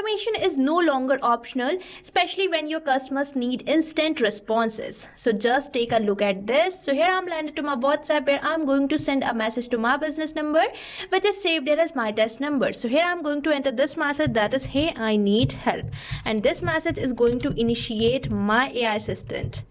Automation is no longer optional, especially when your customers need instant responses. So just take a look at this. So here I'm landed to my WhatsApp where I'm going to send a message to my business number, which is saved here as my test number. So here I'm going to enter this message, that is, hey, I need help. And this message is going to initiate my AI assistant.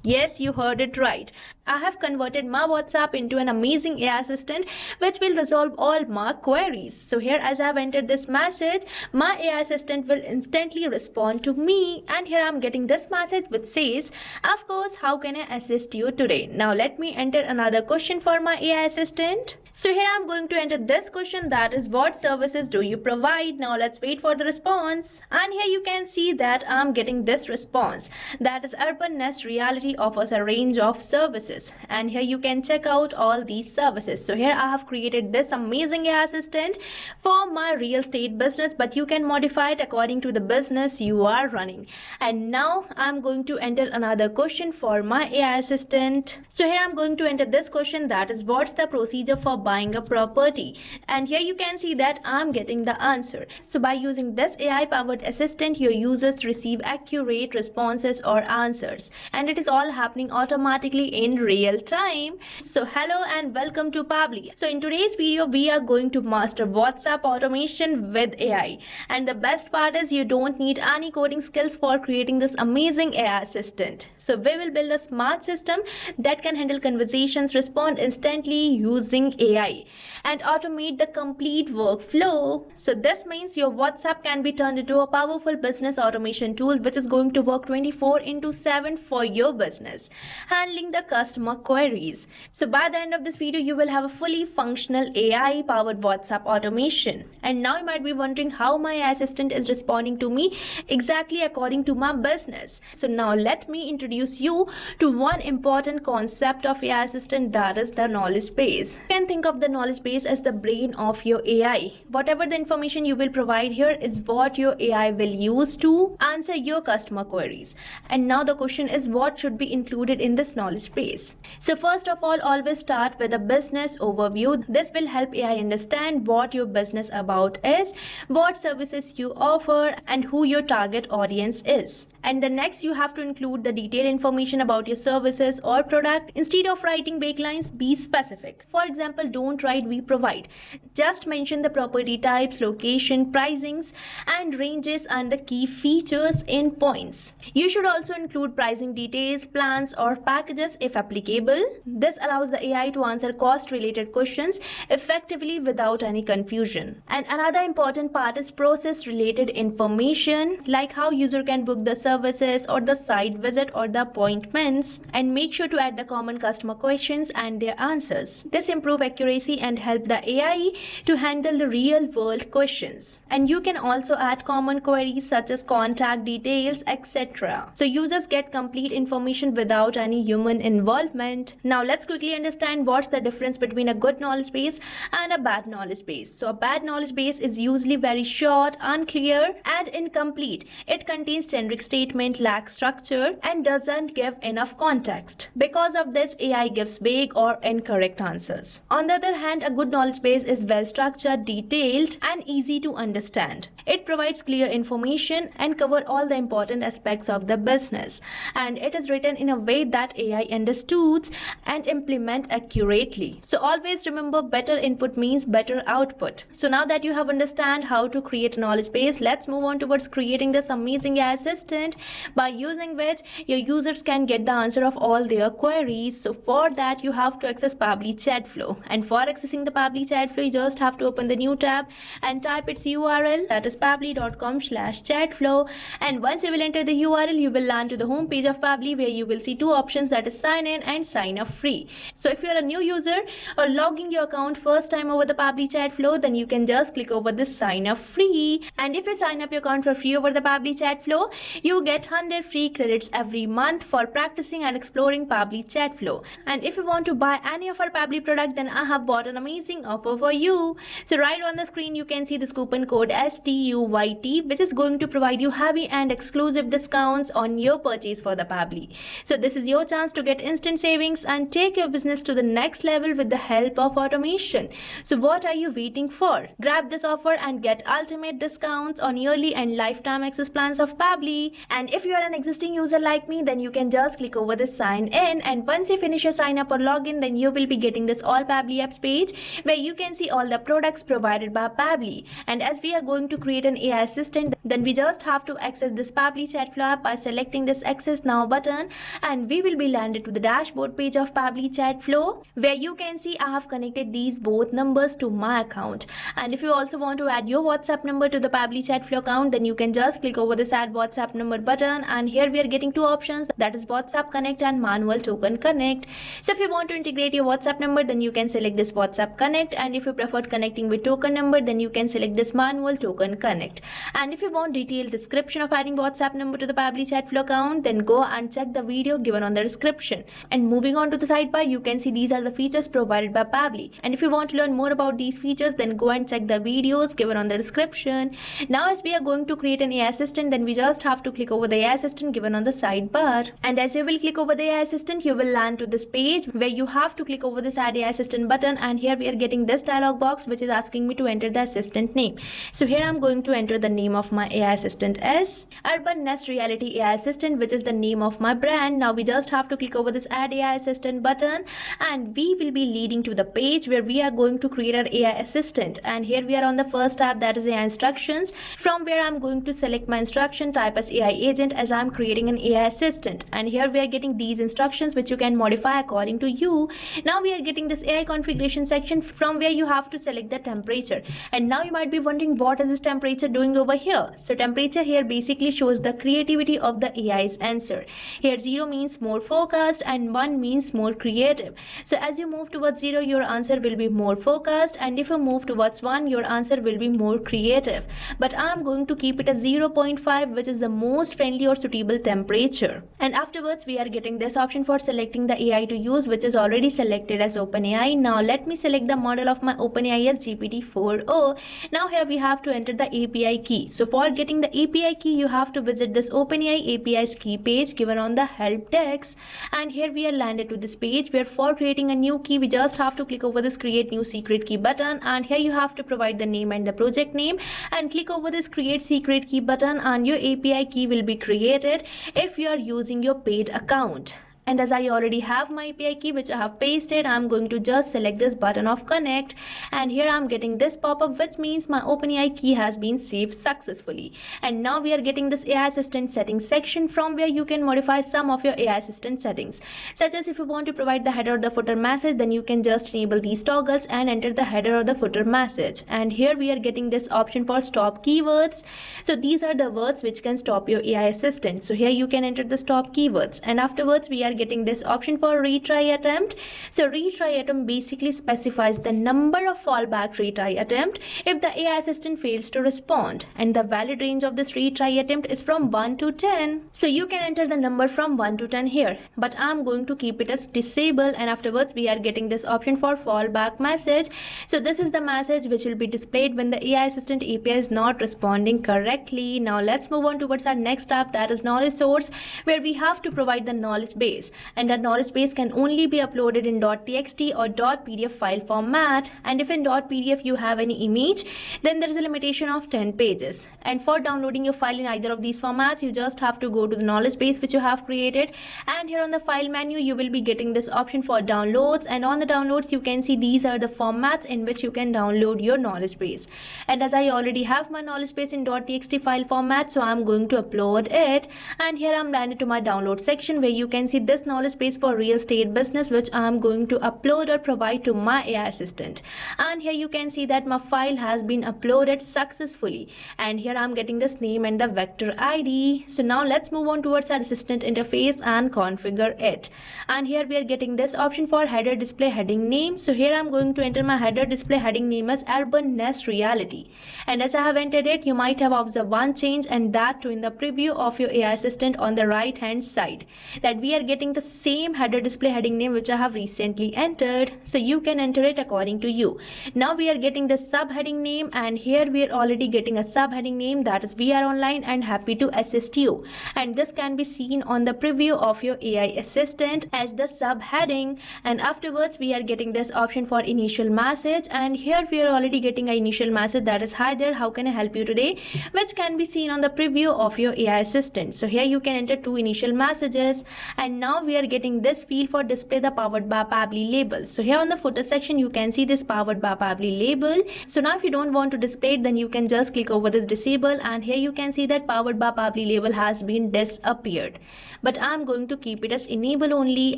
Yes, you heard it right. I have converted my WhatsApp into an amazing AI assistant which will resolve all my queries. So here, as I have entered this message, my AI assistant will instantly respond to me, and here I am getting this message which says, of course, how can I assist you today? Now let me enter another question for my AI assistant. So here I am going to enter this question, that is, what services do you provide? Now let's wait for the response. And here you can see that I am getting this response, that is, Urban Nest Reality offers a range of services, and here you can check out all these services. So here I have created this amazing AI assistant for my real estate business, but you can modify it according to the business you are running. And now I'm going to enter another question for my AI assistant. So here I'm going to enter this question, that is, what's the procedure for buying a property? And here you can see that I'm getting the answer. So by using this AI powered assistant, your users receive accurate responses or answers, and it is all happening automatically in real time. So hello and welcome to Pabbly. So in today's video, we are going to master WhatsApp automation with AI. And the best part is you don't need any coding skills for creating this amazing AI assistant. So we will build a smart system that can handle conversations, respond instantly using AI, and automate the complete workflow. So this means your WhatsApp can be turned into a powerful business automation tool which is going to work 24/7 for your business, handling the customer queries. So by the end of this video, you will have a fully functional AI powered WhatsApp automation. And now you might be wondering how my AI assistant is responding to me exactly according to my business. So now let me introduce you to one important concept of AI assistant, that is the knowledge base. You can think of the knowledge base as the brain of your AI. Whatever the information you will provide here is what your AI will use to answer your customer queries. And now the question is, what should be included in this knowledge base? So first of all, always start with a business overview. This will help AI understand what your business about is, what services you offer, and who your target audience is. And the next, you have to include the detailed information about your services or product. Instead of writing vague lines, be specific. For example, don't write we provide. Just mention the property types, location, pricings, and ranges, and the key features in points. You should also include pricing details, plans, or packages if applicable. This allows the AI to answer cost-related questions effectively without any confusion. And another important part is process-related information, like how user can book the services or the site visit or the appointments, and make sure to add the common customer questions and their answers. This improves accuracy and help the AI to handle the real-world questions. And you can also add common queries such as contact details, etc. So users get complete information without any human involvement. Now let's quickly understand what's the difference between a good knowledge base and a bad knowledge base. So a bad knowledge base is usually very short, unclear, and incomplete. It contains generic statement, lacks structure, and doesn't give enough context. Because of this, AI gives vague or incorrect answers. On the other hand, a good knowledge base is well structured, detailed, and easy to understand. It provides clear information and covers all the important aspects of the business, and it is written in a way that AI understands and implement accurately. So always remember, better input means better output. So now that you have understand how to create a knowledge base, let's move on towards creating this amazing AI assistant by using which your users can get the answer of all their queries. So for that, you have to access Pabbly Chatflow, and for accessing the Pabbly Chatflow, you just have to open the new tab and type its URL, that is pabbly.com/chatflow. And once you will enter the URL, you will land to the home page of Pabbly, where you will see two options, that is sign in and sign up free. So if you are a new user or logging your account first time over the Pabbly Chatflow, then you can just click over this sign up free. And if you sign up your account for free over the Pabbly Chatflow, you get 100 free credits every month for practicing and exploring Pabbly Chatflow. And if you want to buy any of our Pabbly product, then I have bought an amazing offer for you. So right on the screen you can see this coupon code STUYT, which is going to provide you heavy and exclusive discounts on your purchase for the Pabbly. So this is your chance to get instant savings and take your business to the next level with the help of automation. So what are you waiting for? Grab this offer and get ultimate discounts on yearly and lifetime access plans of Pabbly. And if you are an existing user like me, then you can just click over this sign in, and once you finish your sign up or login, then you will be getting this all Pabbly apps page where you can see all the products provided by Pabbly. And as we are going to create an AI assistant, then we just have to access this Pabbly Chatflow app by selecting this access now button, and we will be landed to the dashboard page of Pabbly Chatflow where you can see I have connected these both numbers to my account. And if you also want to add your WhatsApp number to the Pabbly Chatflow account, then you can just click over this add WhatsApp number button, and here we are getting two options, that is WhatsApp Connect and Manual Token Connect. So if you want to integrate your WhatsApp number, then you can select this WhatsApp Connect, and if you prefer connecting with token number, then you can select this Manual Token Connect. And if you want detailed description of adding WhatsApp number to the Pabbly Chatflow account, then go and check the video given on the description. And moving on to the sidebar, you can see these are the features provided by Pabbly. And if you want to learn more about these features, then go and check the videos given on the description. Now as we are going to create an AI assistant, then we just have to click over the AI assistant given on the sidebar. And as you will click over the AI assistant, you will land to this page where you have to click over this add AI assistant button, and here we are getting this dialog box which is asking me to enter the assistant name. So here I'm going to enter the name of my AI assistant as Urban Nest Reality AI Assistant, which is the name of my brand. Now we just have to click over this add AI assistant button, and we will be leading to the page where we are going to create our AI assistant. And here we are on the first tab, that is AI instructions, from where I'm going to select my instruction type as AI agent as I'm creating an AI assistant. And here we are getting these instructions which you can modify according to you. Now we are getting this AI configuration section from where you have to select the temperature. And now you might be wondering, what is this temperature doing over here? So temperature here basically shows the creativity of the AI's answer. Here 0 means more focused and 1 means more creative. So as you move towards 0, your answer will be more focused, and if you move towards 1, your answer will be more creative. But I'm going to keep it as 0.5, which is the most friendly or suitable temperature. And afterwards we are getting this option for selecting the AI to use, which is already selected as OpenAI. Now let me select the model of my OpenAI as GPT-4o. Now here we have to enter the API key. So for getting the API key, you have to visit this OpenAI API's key page given on the help text, and here we are landed to this page where for creating a new key, we just have to click over this create new secret key button, and here you have to provide the name and the project name, and click over this create secret key button, and your API key will be created if you are using your paid account. And as I already have my API key which I have pasted, I'm going to just select this button of connect, and here I'm getting this pop-up which means my OpenAI key has been saved successfully. And now we are getting this AI assistant settings section from where you can modify some of your AI assistant settings, such as if you want to provide the header or the footer message, then you can just enable these toggles and enter the header or the footer message. And here we are getting this option for stop keywords. So these are the words which can stop your AI assistant. So here you can enter the stop keywords, and afterwards we are getting this option for retry attempt. So retry attempt basically specifies the number of fallback retry attempt if the AI assistant fails to respond, and the valid range of this retry attempt is from 1 to 10. So you can enter the number from 1 to 10 here, but I'm going to keep it as disable. And afterwards we are getting this option for fallback message. So this is the message which will be displayed when the AI assistant API is not responding correctly. Now let's move on towards our next tab, that is knowledge source, where we have to provide the knowledge base. And that knowledge base can only be uploaded in .txt or .pdf file format, and if in .pdf you have any image, then there is a limitation of 10 pages. And for downloading your file in either of these formats, you just have to go to the knowledge base which you have created, and here on the file menu you will be getting this option for downloads, and on the downloads you can see these are the formats in which you can download your knowledge base. And as I already have my knowledge base in .txt file format, so I'm going to upload it, and here I'm landed to my download section where you can see this knowledge base for real estate business which I am going to upload or provide to my AI assistant. And here you can see that my file has been uploaded successfully, and here I'm getting this name and the vector ID. So now let's move on towards our assistant interface and configure it. And here we are getting this option for header display heading name. So here I'm going to enter my header display heading name as Urban Nest Reality, and as I have entered it, you might have observed one change, and that too in the preview of your AI assistant on the right hand side, that we are getting getting the same header display heading name which I have recently entered. So you can enter it according to you. Now we are getting the subheading name, and here we are already getting a subheading name, that is we are online and happy to assist you. And this can be seen on the preview of your AI assistant as the subheading. And afterwards we are getting this option for initial message, and here we are already getting an initial message, that is hi there, how can I help you today, which can be seen on the preview of your AI assistant. So here you can enter two initial messages, and now we are getting this field for display the powered by Pabbly label. So here on the footer section you can see this powered by Pabbly label. So now if you don't want to display it, then you can just click over this disable, and here you can see that powered by Pabbly label has been disappeared. But I'm going to keep it as enable only,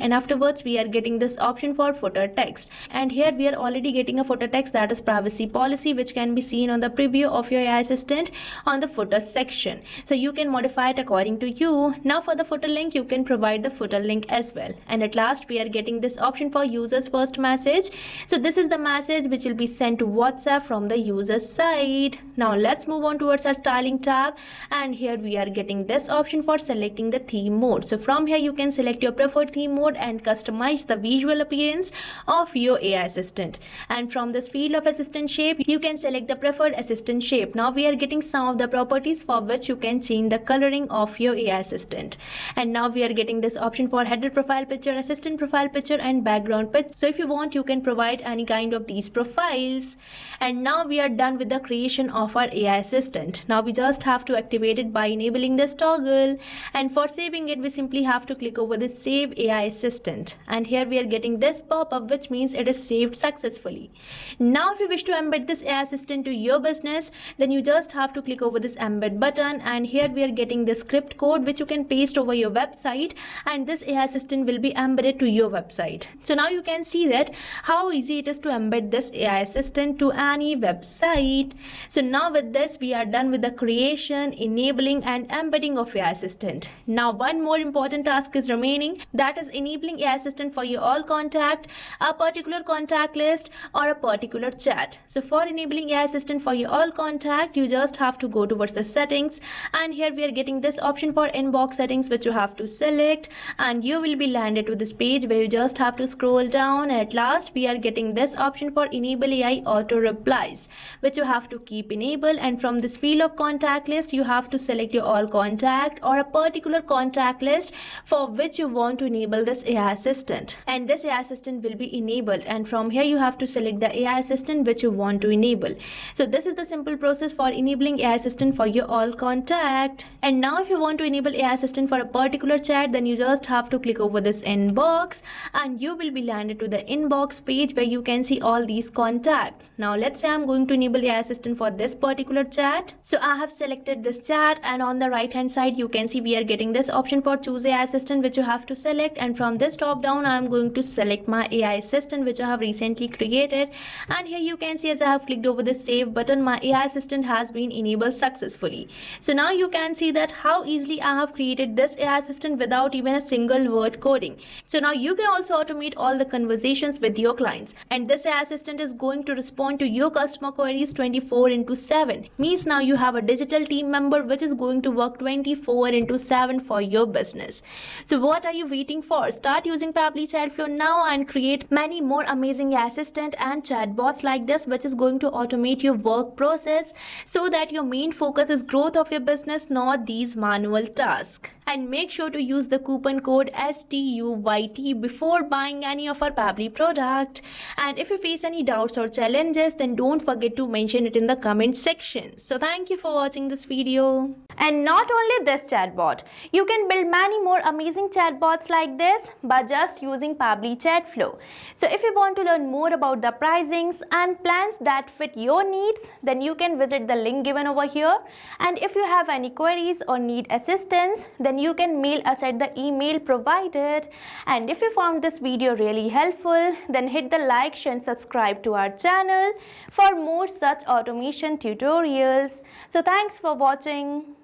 and afterwards we are getting this option for footer text, and here we are already getting a footer text, that is privacy policy, which can be seen on the preview of your AI assistant on the footer section. So you can modify it according to you. Now for the footer link, you can provide the footer link as well. And at last we are getting this option for users first message. So this is the message which will be sent to WhatsApp from the user side. Now let's move on towards our styling tab, and here we are getting this option for selecting the theme mode. So from here you can select your preferred theme mode and customize the visual appearance of your AI assistant. And from this field of assistant shape, you can select the preferred assistant shape. Now we are getting some of the properties for which you can change the coloring of your AI assistant. And now we are getting this option for header profile picture, assistant profile picture, and background picture. So if you want, you can provide any kind of these profiles. And now we are done with the creation of our AI assistant. Now we just have to activate it by enabling this toggle, and for saving it we simply have to click over this save AI assistant, and here we are getting this pop-up, which means it is saved successfully. Now if you wish to embed this AI assistant to your business, then you just have to click over this embed button, and here we are getting the script code which you can paste over your website, and this AI assistant will be embedded to your website. So now you can see that how easy it is to embed this AI assistant to any website. So now with this we are done with the creation, enabling, and embedding of AI assistant. Now one more important task is remaining, that is enabling AI assistant for your all contact, a particular contact list, or a particular chat. So for enabling AI assistant for your all contact, you just have to go towards the settings, and here we are getting this option for inbox settings which you have to select, and you will be landed to this page where you just have to scroll down, and at last we are getting this option for enable AI auto replies which you have to keep enabled. And from this field of contact list you have to select your all contact or a particular contact list for which you want to enable this AI assistant, and this AI assistant will be enabled, and from here you have to select the AI assistant which you want to enable. So this is the simple process for enabling AI assistant for your all contact. And now if you want to enable AI assistant for a particular chat, then you just have to click over this inbox, and you will be landed to the inbox page where you can see all these contacts. Now let's say I'm going to enable AI assistant for this particular chat. So I have selected this chat, and on the right hand side you can see we are getting this option for choose AI assistant which you have to select, and from this top down I am going to select my AI assistant which I have recently created, and here you can see as I have clicked over the save button, my AI assistant has been enabled successfully. So now you can see that how easily I have created this AI assistant without even a single word coding. So now you can also automate all the conversations with your clients, and this AI assistant is going to respond to your customer queries 24/7. Means now you have a digital team member which is going to work 24/7 for your business. So what are you waiting for? Start using Pabbly Chatflow now and create many more amazing AI assistant and chatbots like this, which is going to automate your work process so that your main focus is growth of your business, not these manual tasks. And make sure to use the coupon code STUYT before buying any of our Pabbly product. And if you face any doubts or challenges, then don't forget to mention it in the comment section. So thank you for watching this video. And not only this chatbot, you can build many more amazing chatbots like this by just using Pabbly Chatflow. So if you want to learn more about the pricings and plans that fit your needs, then you can visit the link given over here. And if you have any queries or need assistance, then you can mail us at the email provided. And if you found this video really helpful, then hit the like, share and subscribe to our channel for more such automation tutorials. So thanks for watching.